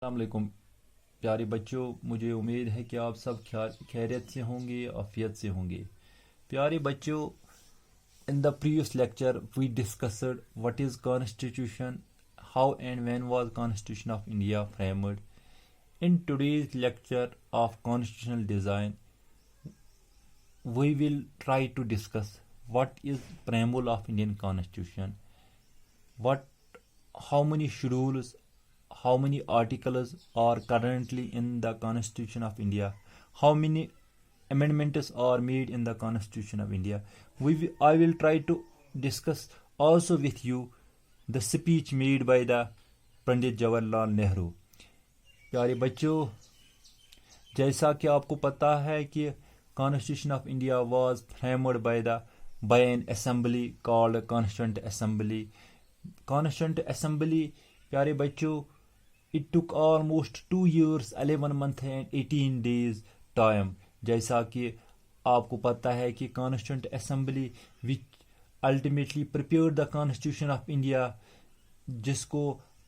अस्सलामुअलैकुम प्यारे बच्चों, मुझे उम्मीद है कि आप सब खैरियत से होंगे, आफियत से होंगे। प्यारे बच्चों, in the previous lecture we discussed what is constitution, how and when was constitution of India framed. In today's lecture of constitutional design we will try to discuss what is preamble of Indian Constitution, what how many schedules, how many articles are currently in the Constitution of India, how many amendments are made in the Constitution of India. I will try to discuss also with you the speech made by the Pandit Jawaharlal Nehru. प्यारे बच्चों, जैसा कि आपको पता है कि Constitution of India was framed by an assembly called Constituent Assembly. Constituent Assembly, प्यारे बच्चों, it took almost 2 years, 11 months and 18 days time. जैसा कि आपको पता है कि Constituent Assembly which ultimately prepared the Constitution of India, जिसको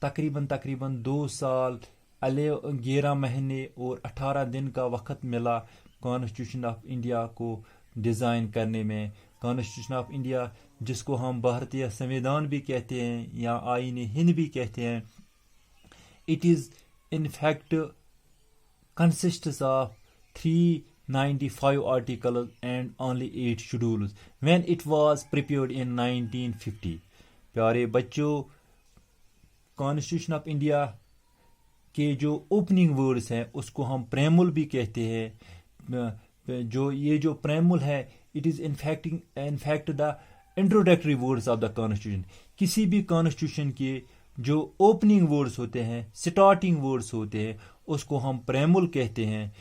तकरीबन 2 साल 11 महीने और 18 दिन का वक्त मिला कॉन्स्टिट्यूशन ऑफ इंडिया को डिज़ाइन करने में। कॉन्स्टिट्यूशन ऑफ इंडिया, जिसको हम भारतीय संविधान भी कहते हैं या आईन हिंद भी कहते हैं, it is in fact consists of 395 articles and only 8 schedules when it was prepared in 1950. प्यारे बच्चों, कॉन्स्टिट्यूशन ऑफ इंडिया के जो ओपनिंग वर्ड्स हैं उसको हम प्रेमुल भी कहते हैं। जो प्रेमुल है, it is in fact the introductory words of the constitution. किसी भी कॉन्स्टिट्यूशन के जो ओपनिंग वर्ड्स होते हैं, स्टार्टिंग वर्ड्स होते हैं, उसको हम प्रेमुल कहते हैं।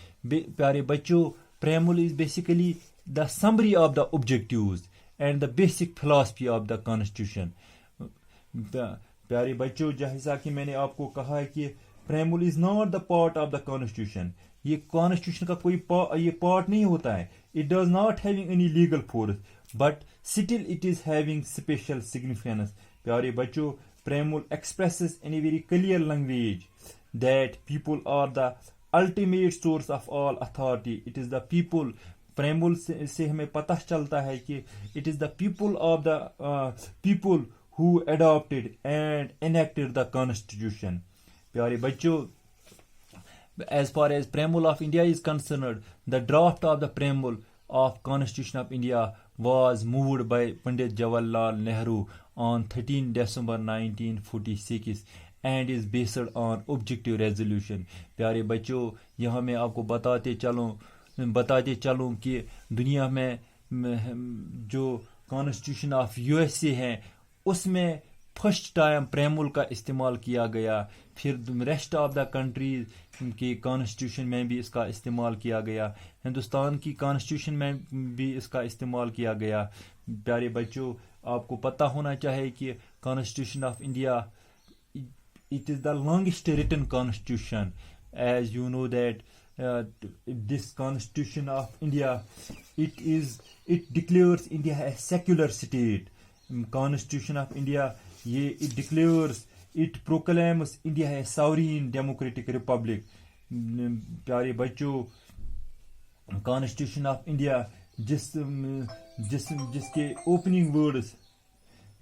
प्यारे बच्चों, preamble is basically the summary of the objectives and the basic philosophy of the constitution. प्यारे बच्चों, जैसा कि मैंने आपको कहा है कि preamble is not the part of the constitution. ये कॉन्स्टिट्यूशन का कोई ये पार्ट नहीं होता है। It does not having any legal force but still it is having special significance. प्यारे बच्चों, preamble expresses in a very clear language that people are the ultimate source of all authority. It is the people. Preamble से हमें पता चलता है कि it is the people of the people who adopted and enacted the constitution. प्यारे बच्चों, as far as preamble of India is concerned, the draft of the preamble of Constitution of India was moved by Pandit Jawaharlal Nehru on 13 December 1946 and is based on objective resolution. प्यारे बच्चों, यहाँ मैं आपको बताते चलूँ कि दुनिया में जो कॉन्स्टिट्यूशन ऑफ यूएसए है उसमें फर्स्ट टाइम प्रेमुल का इस्तेमाल किया गया। फिर रेस्ट ऑफ द कंट्रीज की कॉन्स्टिट्यूशन में भी इसका इस्तेमाल किया गया। हिंदुस्तान की कॉन्स्टिट्यूशन में भी इसका इस्तेमाल किया गया। प्यारे बच्चों, आपको पता होना चाहिए कि constitution of India, it is the longest written constitution. As you know that this constitution of India, it declares India a secular state. Constitution of India, it declares, it proclaims India a sovereign democratic republic. प्यारे बच्चों, constitution of India जिसके opening words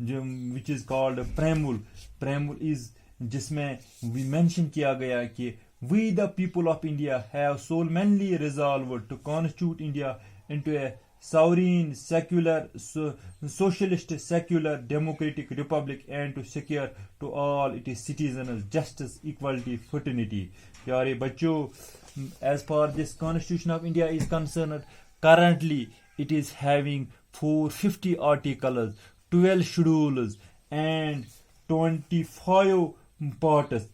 which is called preamble is, जिसमें भी mention किया गया कि we the people of India have solemnly resolved to constitute India into a sovereign, secular, socialist, secular, democratic republic and to secure to all its citizens justice, equality, fraternity. प्यारे बच्चों, as far this Constitution of India is concerned, currently it is having 450 articles, 12 schedules and 25 parts.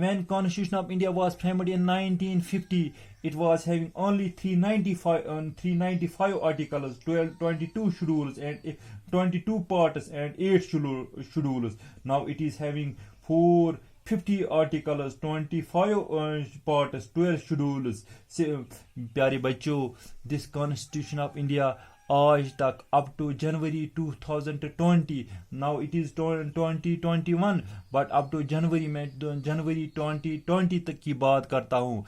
When Constitution of India was framed in 1950, it was having only 395 articles, 22 schedules and 22 parts and 8 schedules. Now it is having 450 articles, 25 parts, 12 schedules. प्यारे बच्चों, this Constitution of India आज तक up to January 2020, now it is 2021, but up to January में जनवरी 2020 तक की बात करता हूँ,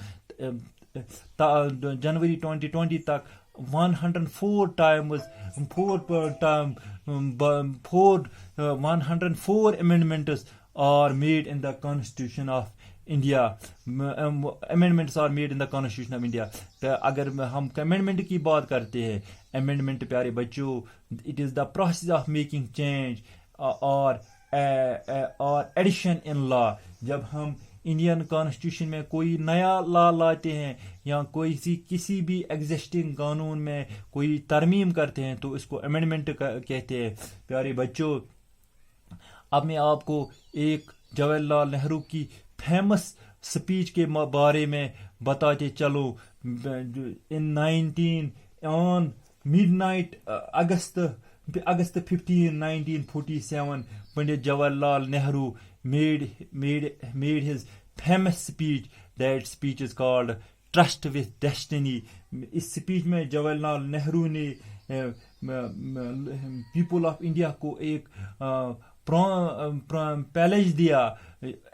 जनवरी 2020 तक 104 amendments are made in the Constitution of India. Amendments are made in the Constitution of India. अगर हम amendment की बात करते हैं, amendment प्यारे बच्चों, it is the process of making change or addition in law. जब हम इंडियन कॉन्स्टिट्यूशन में कोई नया लॉ लाते हैं या किसी भी एग्जिस्टिंग कानून में कोई तरमीम करते हैं तो इसको अमेंडमेंट कहते हैं प्यारे बच्चों। अब मैं आपको एक जवाहरलाल नेहरू की फेमस स्पीच के बारे में बताते चलो। On midnight August 15, 1947, Pandit Jawaharlal Nehru made his famous speech. That speech is called Trust with Destiny. इस स्पीच में जवाहरलाल नेहरू ने पीपल ऑफ इंडिया को एक पैलेज दिया,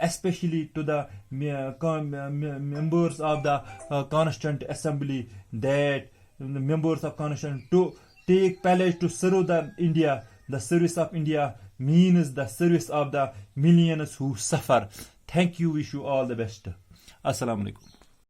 especially to the members of the Constituent Assembly, that the members of Constitution to take pledge to serve the India. The service of India means the service of the millions who suffer. Thank you. Wish you all the best. Assalamu alaikum.